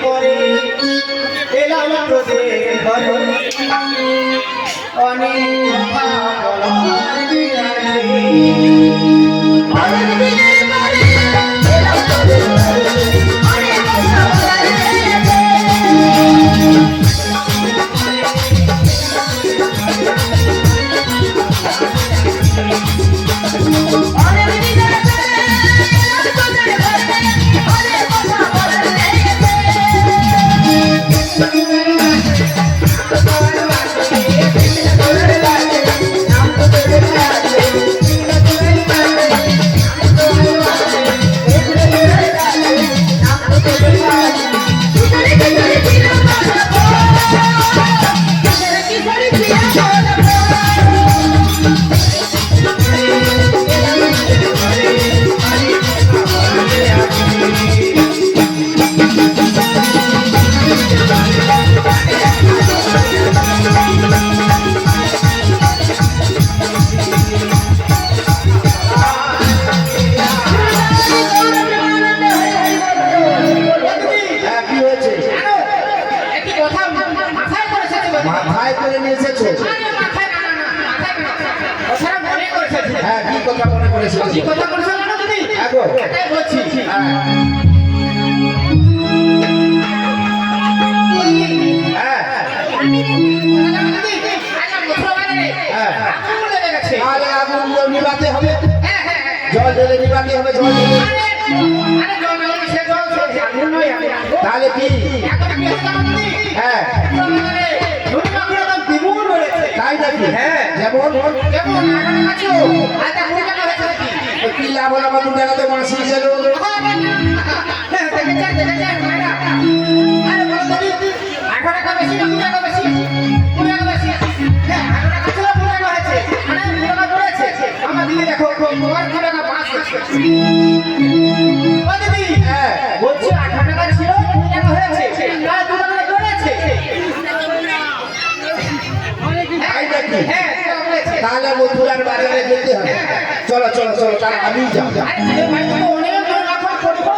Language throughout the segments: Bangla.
পরে এলাম তোদের ঘরে অনেক কথা বলার আছে অনেক দিনের পরে এলাম তোদের ঘরে অনেক কথা বলার আছে মাথায় করে নিয়ে এসেছো? হ্যাঁ, কি কথা মনে করেছো? কি কথা বলছো না তুমি? আগো এটাই বলছি। হ্যাঁ আমি আগুন লেগে গেছে। আরে আগুন নিভাতে হবে। হ্যাঁ হ্যাঁ জল ঢেলে নিভাতে হবে। জল ঢেলে আরে জল ঢেলে সে জল আগুন নয়। তাহলে কি? হ্যাঁ তাই নাকি? হ্যাঁ যেমন যেমন আছো আটা কোটা হয়েছে নাকি কি লাভ হলো আমার টাকাতে মাসি গেল হ্যাঁ দেখে মাইরা আরে বলো তুমি 18 টাকা বেশি না 2 টাকা বেশি 2 টাকা বেশি হ্যাঁ 18 টাকা ছিল 2 টাকা হয়েছে মানে 2 টাকা পড়েছে আমার দিকে দেখো তোমার 2 টাকা পাস হয়েছে ও দিদি হ্যাঁ বলছি 18 টাকা ছিল 2 টাকা হয়েছে আর 2 টাকা পড়েছে তাহলে মথুরার বাজারে যেতে হবে। চলো চলো চলো তারা আমি যাও।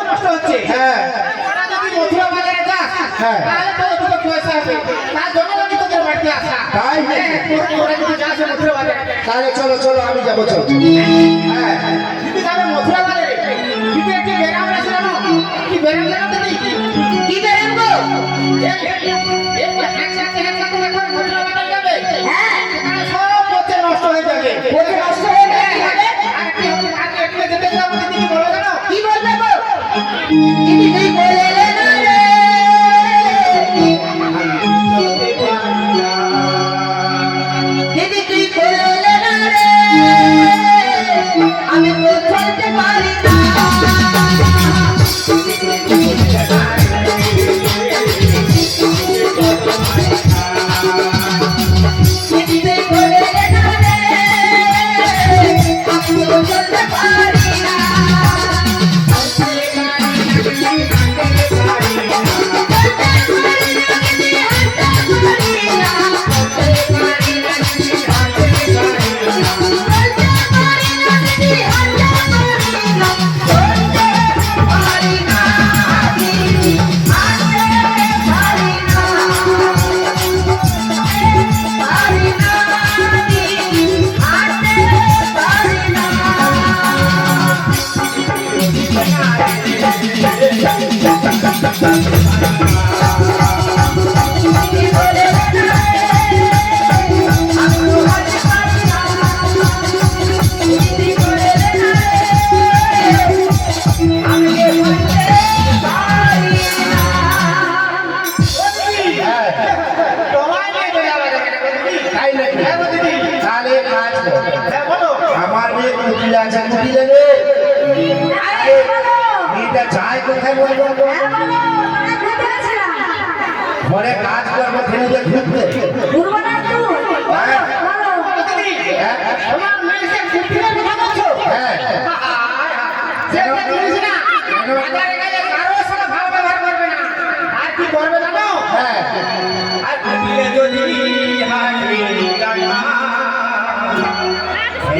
নষ্ট হচ্ছে হ্যাঁ মথুরা বাজারে যাস হ্যাঁ তাহলে তো তোর পয়সা হবে তার জন্য আমি তোদের বাড়িতে আসা তাই তোরা যদি যাস মথুরা বাজারে তাহলে চলো চলো আমি যাবো চলো হ্যাঁ যদি যাবে মথুরা বাজারে কিন্তু একটি বেরাম আছে জানো কি বেরাম জানো তুমি কি বেরাম গো মথুরা বাজারে যাবে হ্যাঁ নষ্ট হয়ে যাবে কোথায় নষ্ট হয়ে যাবে আর কি হবে আর একটু যেতে যাব দিদি বলো জানো কি বলবে গো দিদি তুই বলে না রে দিদি তুই বলে না রে আমি তো চলতে পারি না আমার মেয়ে কুটিলে আছে কুটিলে রে মেয়েটা যায় কোথায় বলবো ঘরে কাজ করবো ফেলে ঘুরতে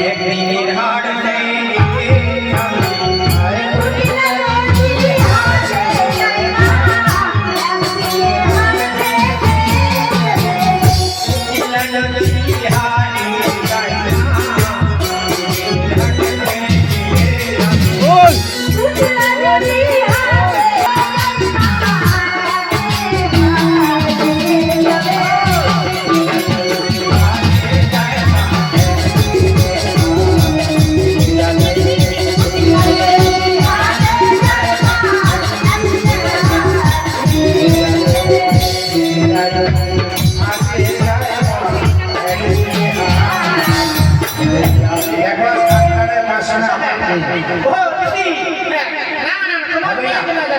একদিনের হাট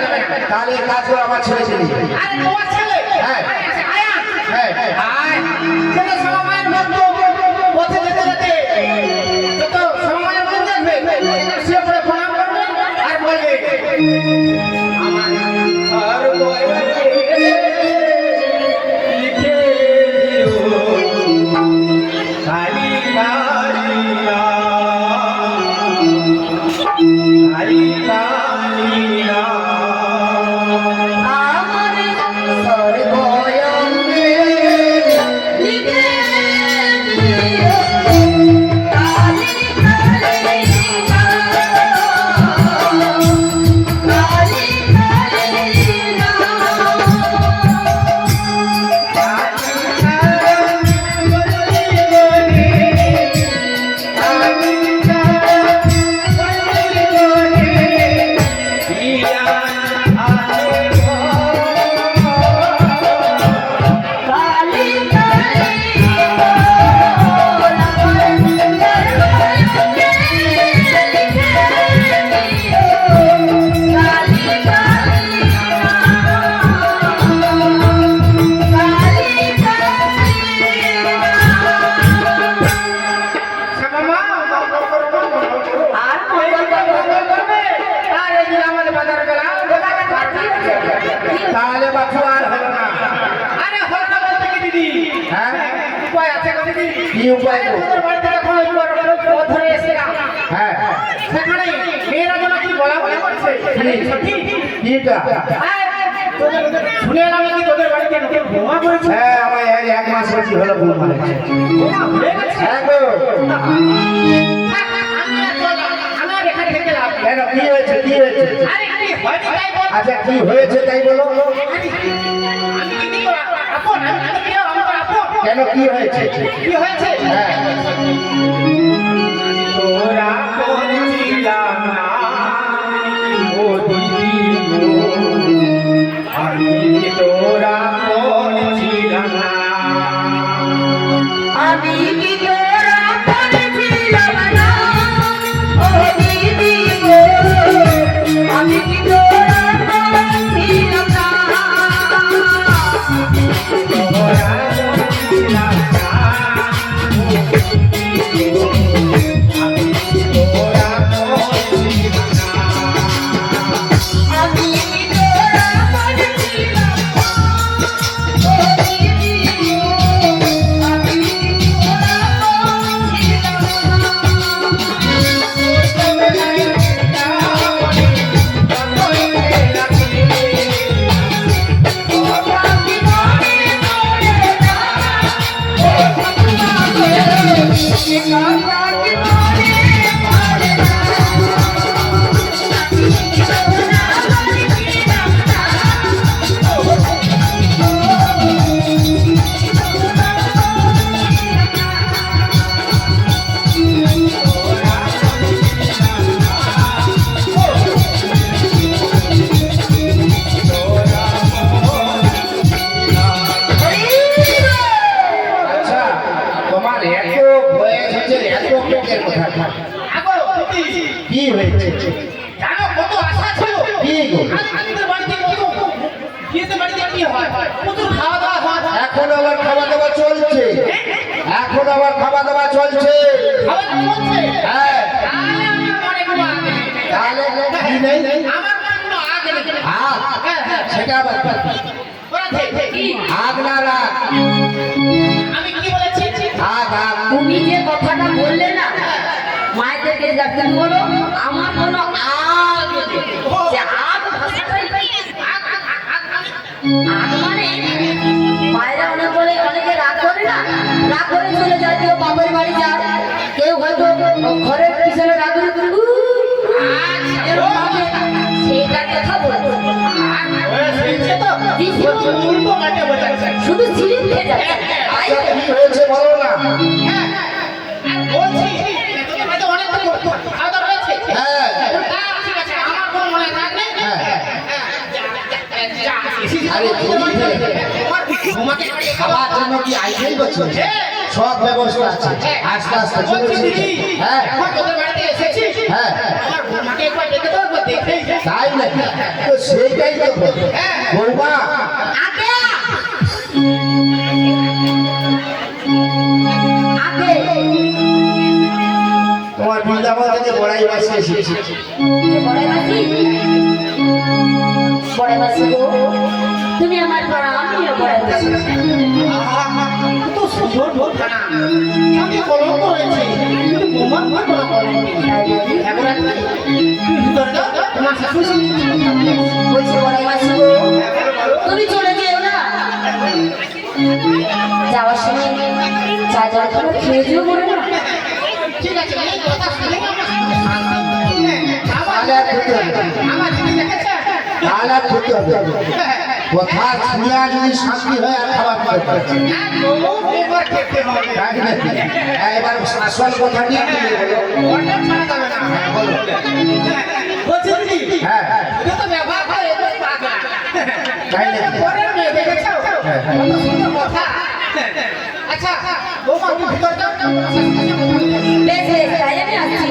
যাবে না। তাহলে কাজ করে আমার ছেলে ছেলে আরে তোমার ছেলে হ্যাঁ। আয়া হ্যাঁ আয় ছেলে সমমায়ের ভক্ত পথে যেতে যেতে যত সমমায়ের মন দেখবে সে পরে প্রণাম করবে আর বলবে আমার সর্বদাই লিখে দিও কালী কালিয়া কালী কালিয়া আমার সর্বয়ঙ্গে লিখে দিও কালী কালিয়া কালী তাহলে বাপু আর হলো না আরে হলো না বলতে কি দিদি হ্যাঁ উপায় আছে গো দিদি কি উপায় গো? তোদের বাড়ি থেকে কোনো পথ ধরে এসে হ্যাঁ সেখানে মেয়েরা যেন কি বলা বলা করছে সত্যি কিটা শুনে এলাম কি তোদের বাড়িতে লোকে বোমা করেছে হ্যাঁ আমার এক মাস বেশি হলো বউ মারেছে বোমা হয়ে গেছে হ্যাঁ গো আমি আর এখানে থেকে লাভ নেই। কেন কি হয়েছে কি হয়েছে আরে কি হয়নি তাই বল আচ্ছা কি হয়েছে তাই বলো আমি কি দিব আপন আমি তো কি আমার আপন কেন কি হয়েছে কি হয়েছে হ্যাঁ তোরা বলছিলাম না ও দিদি গো আমি তোরা বলছিলাম না আমি কি তোরা বলেছিলাম না ও দিদি গো আমি কি তোরা বলেছিলাম না তোরা বলছিলাম না ও দিদি গো আমি তোরা বলছিলাম না আমি কি তোরা বলেছিলাম না ও দিদি গো আমি কি তোরা আচ্ছা তোমার এত বয়স হচ্ছে এত পেটের কথা আগো দিদি কি হয়েছে জানো কত আশা ছিল কি গো? আমাদের বাড়িতে কত বিয়েতে বাড়িতে কি হয় প্রচুর খাওয়া দাওয়া হয় এখন আবার খাওয়া দাওয়া চলছে এখন আবার খাওয়া দাওয়া চলছে খাওয়া দাওয়া চলছে হ্যাঁ তাহলে আমার মনে কোনো আগ নেই তাহলে কি নেই আমার মনে কোনো আগ নেই আগ হ্যাঁ হ্যাঁ সেটা আবার ওরা কি আগ না রাগ আমি কি বলেছি আগ আগ তুমি যে কথাটা বললে না মায়েদেরকে যাতে বলো আমার কোনো আগ নেই। যে আগ ভাষাটাই আগ আগ আগ আগ আগ মানে মায়েরা অনেক বলে অনেকে রাগ করে না রাগ করে চলে যায় কেউ বাপের বাড়ি যায় কেউ হয়তো ঘরের পিছনে রাগ করে এরকম ভাবে সেইটার কথা বলবো উল্টো মাঠে বোঝাচ্ছে শুধু সিলিপ খেয়ে যাচ্ছে আচ্ছা কি হয়েছে বলো না বলছি তোদের বাড়িতে অনেক খাওয়া দাওয়া রয়েছে হ্যাঁ ঠিক আছে আমার কোনো মনে রাগ নেই হ্যাঁ আরে তুমি তোমাকে খাবার জন্য কি আইটেল করছো সব ব্যবস্থা আছে আস্তে আস্তে চলে বলছি এসেছি। দিদি, হ্যাঁ এখন তোদের বাড়িতে এসেছি, হ্যাঁ আমার বৌমাকে একবার ডেকে দাও, একবার দেখেই যাই। তাই নাকি তো সেইটাই তো বলি। হ্যাঁ। বৌমা আগে আগে তোমার বৃন্দাবন থেকে বড়াই মাসে এসেছি বড় মাসি বড় মাসি গো তুমি আমার প্রণাম নিও বড় মাসি আহা, কত সুন্দর বৌখানা। আমি কলঙ্ক হয়েছে, কিন্তু বৌমার মুখে কোনো কলঙ্ক নেই। তাই বলি এখন আর কি? তুমি ভিতরে যাও, তোমার শাশুড়ি সঙ্গে বলছি বড় মাসি গো তুমি চলে যেও না যাওয়ার সময় চা জল করে খেয়ে যেও বলে না ঠিক আছে, এই কথা শুনে আমার শান্তি। আমার তাহলে আর খেতে হবে না। আমার দিদি দেখেছে? তাহলে আর খেতে হবে না। কথা শুনে যদি শান্তি হয় আর খাবার খেতে পারছি না, বউ একবার খেতে হবে। তাই নাকি এবার আসল কথা নিয়ে কি বলো ওটা ছাড়া যাবে না। বলো বলছি দিদি, হ্যাঁ এটা তো ব্যবহার করে এবার পাগলা। তাই নাকি? পরের মেয়ে দেখেছো? হ্যাঁ, হ্যাঁ। কত সুন্দর কথা। আচ্ছা, বৌমা তুমি ভিতর যাও, তোমার শাশুড়ির সাথে কথা বলো। বেশ বেশ তাই আমি আসছি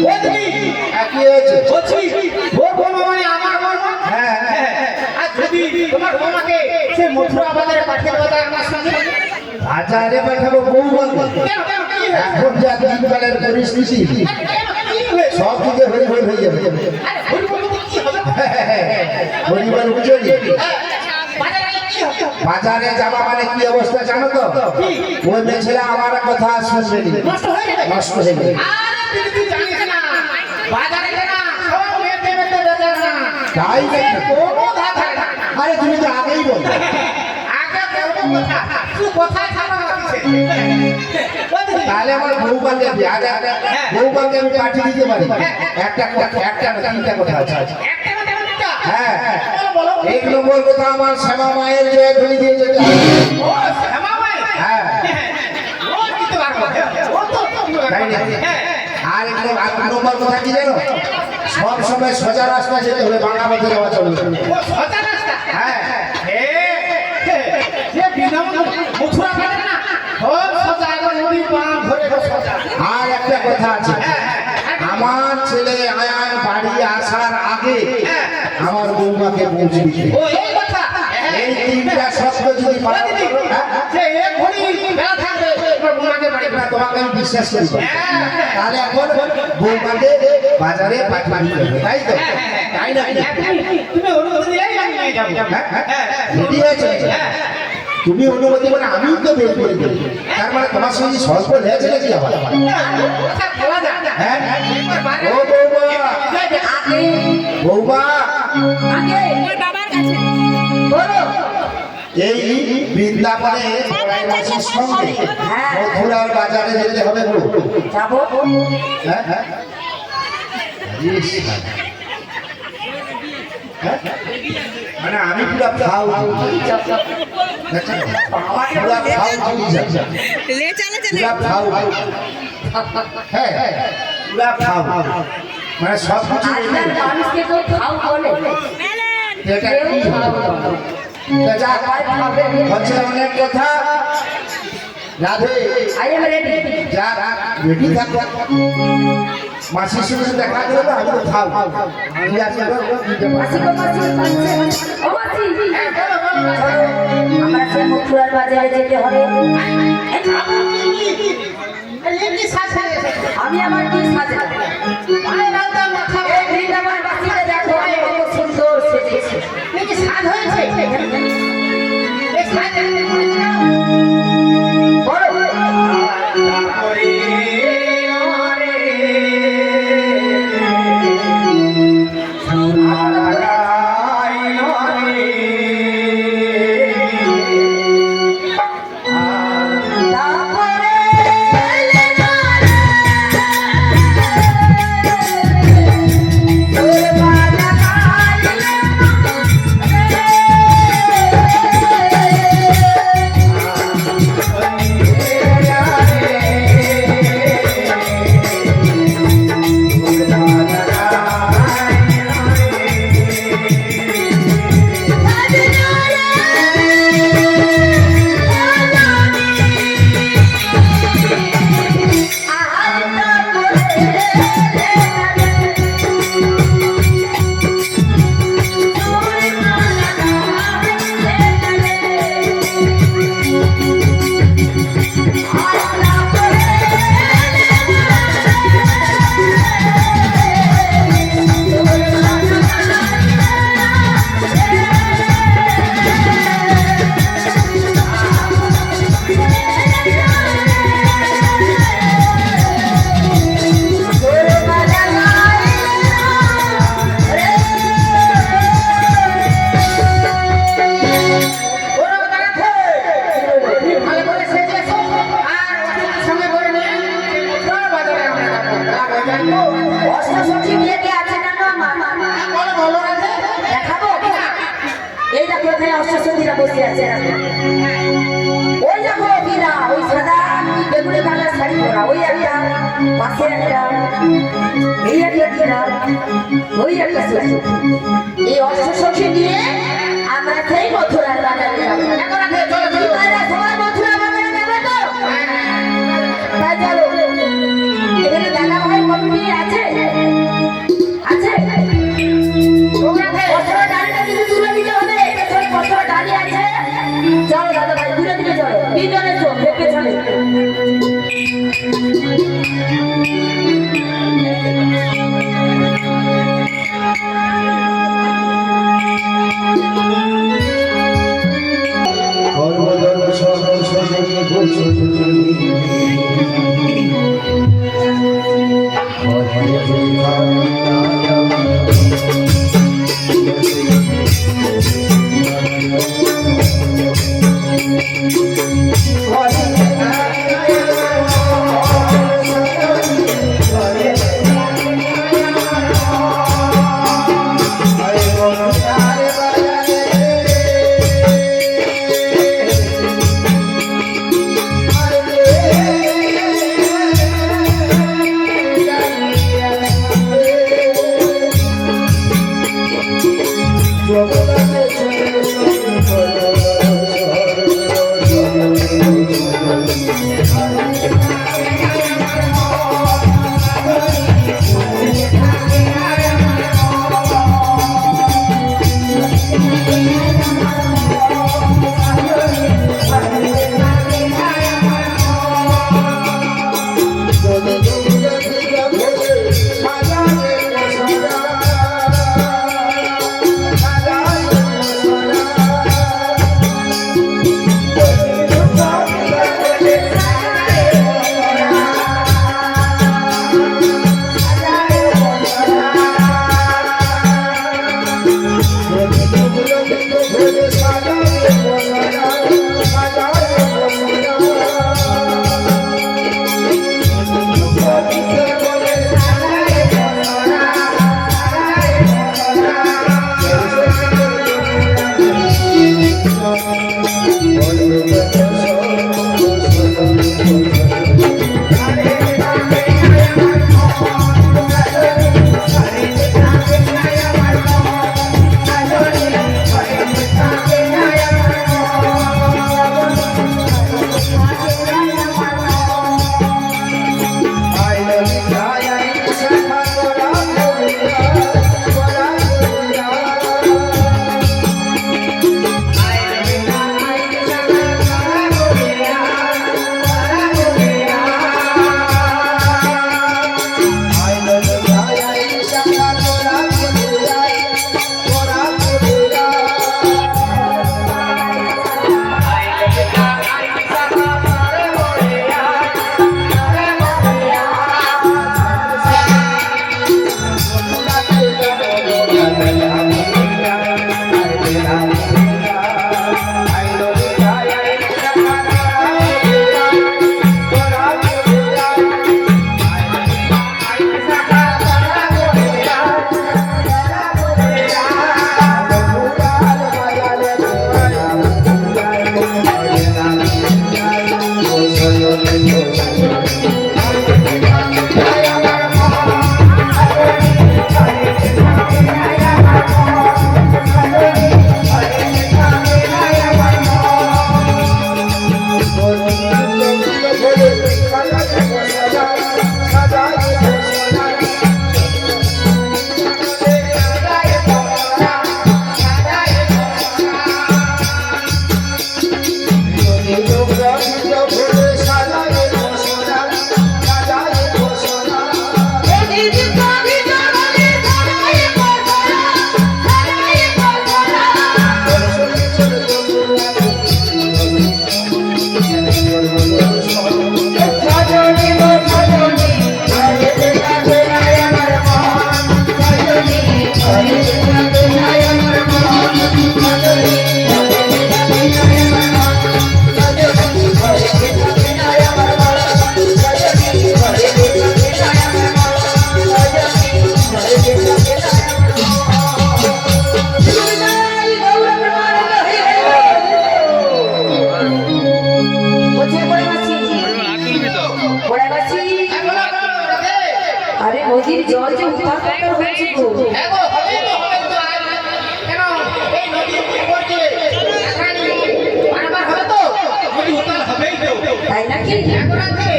ও দিদি, একই হয়েছে বলছি, ও বৌমা মানে আমার বৌমা? হ্যাঁ হ্যাঁ আর যদি তোমার বৌমাকে সে মথুরা বাজারে পাঠিয়ে দেওয়া যায় আমার সঙ্গে? বাজারে পাঠাবো বৌমাকে কেন, কেন, কি হয়েছে? এখন যা দিনকালের পরিস্থিতি কেন, কি হয়েছে? সব দিকে হরি হরি হয়ে যাবে আরে, ভুল বলতে কি হবে? পরিবার বুঝলি বাজারে গেলে কি হবে? বাজারে যাওয়া মানে কি অবস্থা জানো তো ওই মেয়ে ছেলে আমার কথা শুনবে নি নষ্ট হয়ে যাবে? নষ্ট হয়ে যাবে আরে দিদি, তুই জানিস না, বাজারে গেলে না, সব মেয়েতে মেয়েতে বেজার না। তাই নাকি? কোনো ধার ধারে না। আরে তুমি তো আগেই বললে আগে বলবো কথা, তুই কোথায় থাকা হচ্ছে? ও দিদি, তাহলে আমার বৌমাকে বৌমাকে আমি পাঠিয়ে দিতে পারি একটা তিনটা কথা আছে একটা না তেমন একটা? হ্যাঁ বলো, বলো। এক নম্বর কথা আমার শ্যামা মায়ের জয় ধরে দিয়ে যেতে হবে। ও, শ্যামা মাই? হ্যাঁ ও দিতে পারবো। ও তো তাই নাকি? হ্যাঁ। আর এক নম্বর কথা কি জানো সব সময় সোজা রাস্তা যেতে হবে বাংলা পথে যাওয়া চলবে না। ও সোজা রাস্তা? হ্যাঁ যে বিনামূল্যে মথুরা বাজারে না, সব সোজা, একবার নদীর বাঁধ ধরে সোজা। আর একটা কথা আছে আমার ছেলে আয়ার বাড়ি আসার আগে আমার বৌমাকে পৌঁছে দিতে ও এই কথা? এই তিনটা শব্দ যদি ও পালন দিদি, করো, হ্যাঁ, যে এক ঘড়ি বেলা থাকবে, তোমার বোনাকে বাড়ি না, তোমাকে আমি বিশ্বাস করি না। হ্যাঁ। তাহলে এখন বৌমাকে বাজারে পাঠিয়ে দিতে হবে তাই তো তাই না তুমি অনুমতি দিলেই আমি নিয়ে যাবো। হ্যাঁ, হ্যাঁ। হ্যাঁ। রেডি আছে হ্যাঁ। তুমি অনুমতি মানে আমিও তো বের করে দেবো তার মানে তোমার সঙ্গে স্বল্প লেগেছে নাকি আবার কথা বলা যায় না। হ্যাঁ একবার বাজারে ও বৌমা আগে বৌমা আগে বাবার কাছে বলো এই বৃন্দাবনে বড়াই মাসির সঙ্গে মথুরার বাজারে যেতে হবে গো যাবো হ্যাঁ হ্যাঁ ইস, হ্যাঁ? মানে আমি পুরো খাও পুরা খাও পুরা খাও হ্যাঁ পুরা খাও মানে সব কিছু আজকাল মানুষকে তো খাও বলে এটা কেউ কি খাও হলো? বলে। তা যাক, সবাই খাবে। হচ্ছে অনেক কথা রাধে I am ready. যা রেডি থাকো মাসির সঙ্গে দেখা করে না আমি তো খাও ঠিক আছে মাসি গো মাসি, ও মাসি, চলো, আমরা সেই মথুরার বাজারে যেতে হবে। এই কি সাজে? আমি আমার কি সাজা মায়ের আলতা মাথা, এই বৃন্দাবন বাসীকে দেখো আমি কত সুন্দর সেজেছি। এই কি সাজ হয়েছে? এই সাজ বলো তারপরে মেয়ে অষ্টসখীরা বসে আছে ওই দেখো বিনা ওই সাদা বেগুনি কালার শাড়ি পরা ওই একটা পাশে একটা এই একটা বিনা ওই একটা সখী এই অষ্টসখী নিয়ে আমরা সেই মথুরার বাজারে যাবো তোমরা সবাই মথুরা বাজারে যাবে তো তাই চলো এখানে দাদা ভাই কমিটি আছে আছে পথরা ডালিটা কিন্তু তুলে দিতে হবে পেছনে পথরা ডালি আছে চলো দাদা ভাই তুলে দিতে চলো তিনজনের চোখ পেছনে Hare কি এখন আছে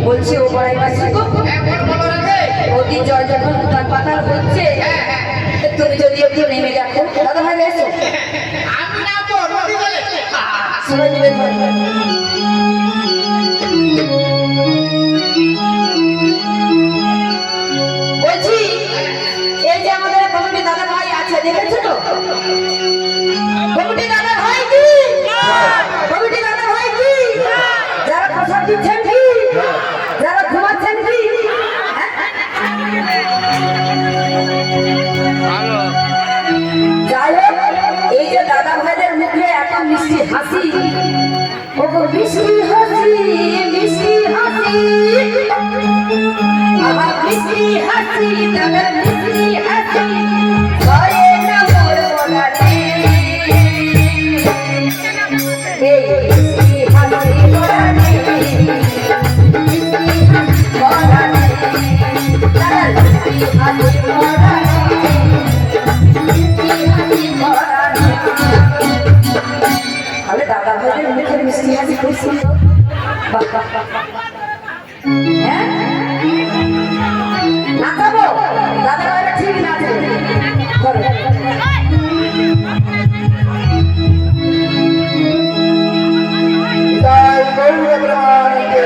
বলছি ও পড়াই পাচ্ছি গো এখন বলো রাখে অতি জয় যখন তার পাতাল হচ্ছে তুমি যদি একটু নেমে দেখো দাদা ভাই এসো আমি না তো নদী বলে সবাই মিলে বলছি এই যে আমাদের কমিটি দাদা ভাই আছে দেখেছো তো কমিটি দাদা ভাই কি কমিটি দাদা ভাই কি যারা প্রসাদ দিচ্ছেন কি যারা ঘুমাচ্ছেন কি যাই হোক এই যে দাদা ভাইদের মুখে এত মিষ্টি হাসি ও মিষ্টি হাসি মিষ্টি হাসি আহা মিষ্টি হাসি তাদের মিষ্টি হাসি করে না মোর বলাতে এই মিষ্টি হাসি বলাতে মিষ্টি হাসি বলাতে তাদের মিষ্টি হাসি বলাতে তাহলে দাদা ভাইদের মুখের মিষ্টি হাসি খুব সুন্দর হ্যাঁ নাচাবো দাদা ভাইরা ঠিক নাচে জয় গৌর প্রেমানন্দে।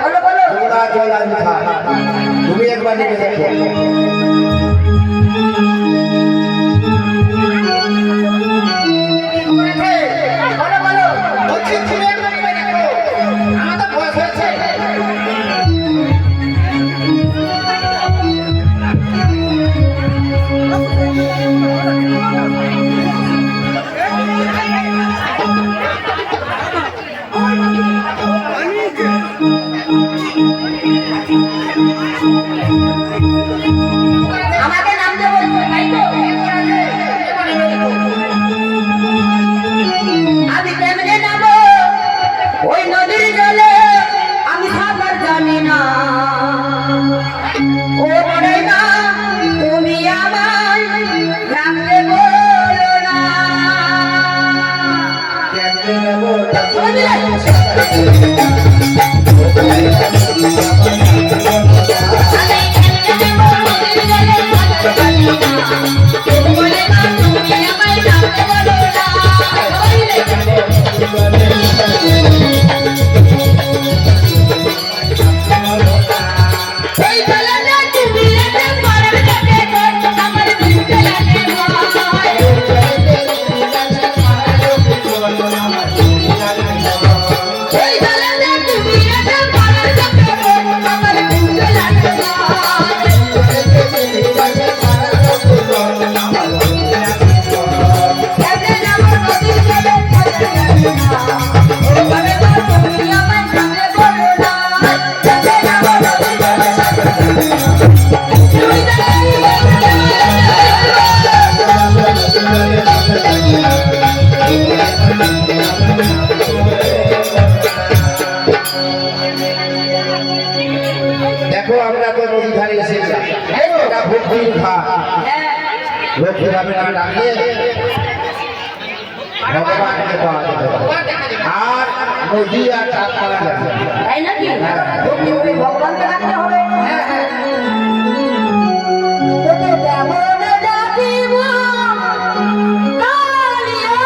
বলো বলো জোড়া জোড়া লিখা তুমি একবার লিখে দেখো বলো বলো বলছি তুমি একবার নেমে দেখো আমার তো বয়স হয়েছে আমাকে নামতে বলছো তাই তো আমি কেমনে নামো ওই নদীর জলে আমি সাঁতার জানি না ও বড় না তুমি আমায় নামতে বলো না কেমনে নেব দেখো আমরা তো নদী ধারে এসেছি এটা ভক্তির ঘাট ভক্তি ভাবে না ডাকলে ভগবানকে পাওয়া যেতে পারে। আর নদী আর ডাক পাওয়া যাবে না। তাই নাকি ভক্তি করে ভগবানকে ডাকতে হবে তোকে কেমন ডাকিব কালিয়া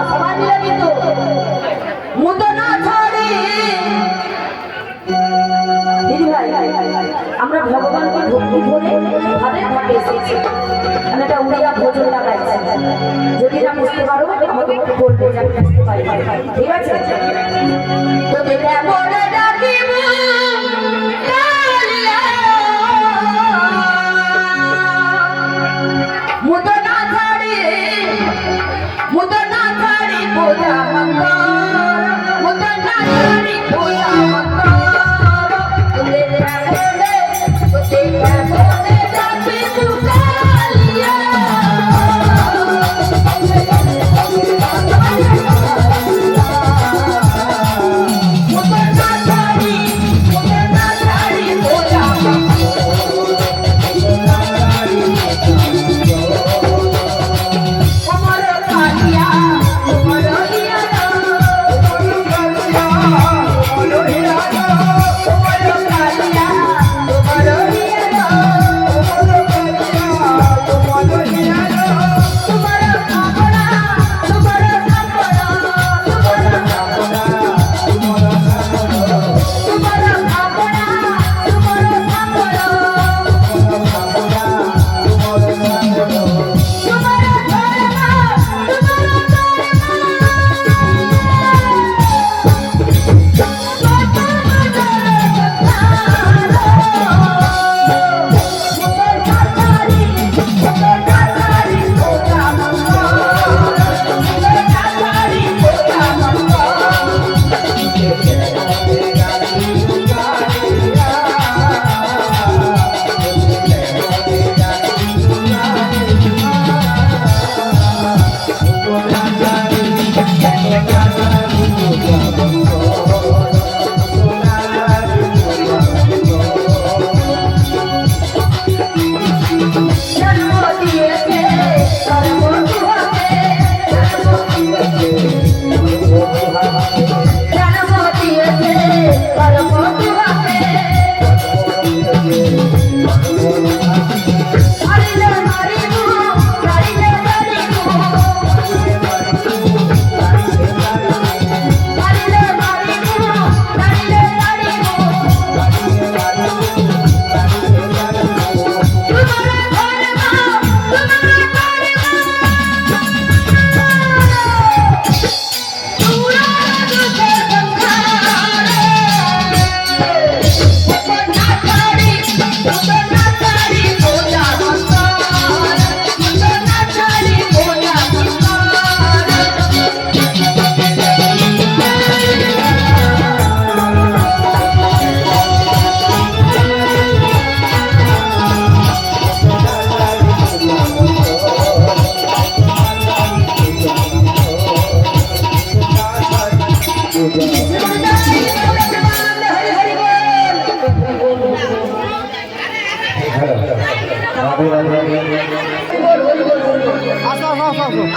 সবাই মিলে কিন্তু মুতো না ছাড়ি দিদি ভাই আমরা ভগবানকে ভক্তি করে ভাবে ভাবে এসেছি আমি একটা উড়িয়া ভোজন লাগাইছি যদি না বুঝতে পারো আমাকে একটু বলবে যে আমি বুঝতে পারি ঠিক আছে তোকে কেমন ডাকিব কালিয়া মুতো না ছাড়ি পূজা মঙ্গল মুতো না ছাড়ি পূজা মঙ্গল তোকে কেমন ডাকিব কালিয়া মুতো না ছাড়ি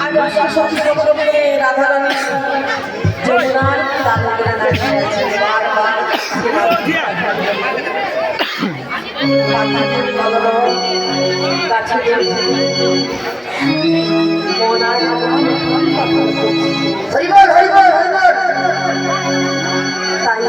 আর দশটা সত্যি করে রাধারানী যমুনার তালুকেরা দাঁড়িয়ে আছে বারবার কাছে মনার হরিবল হরিবল হরিবল তাই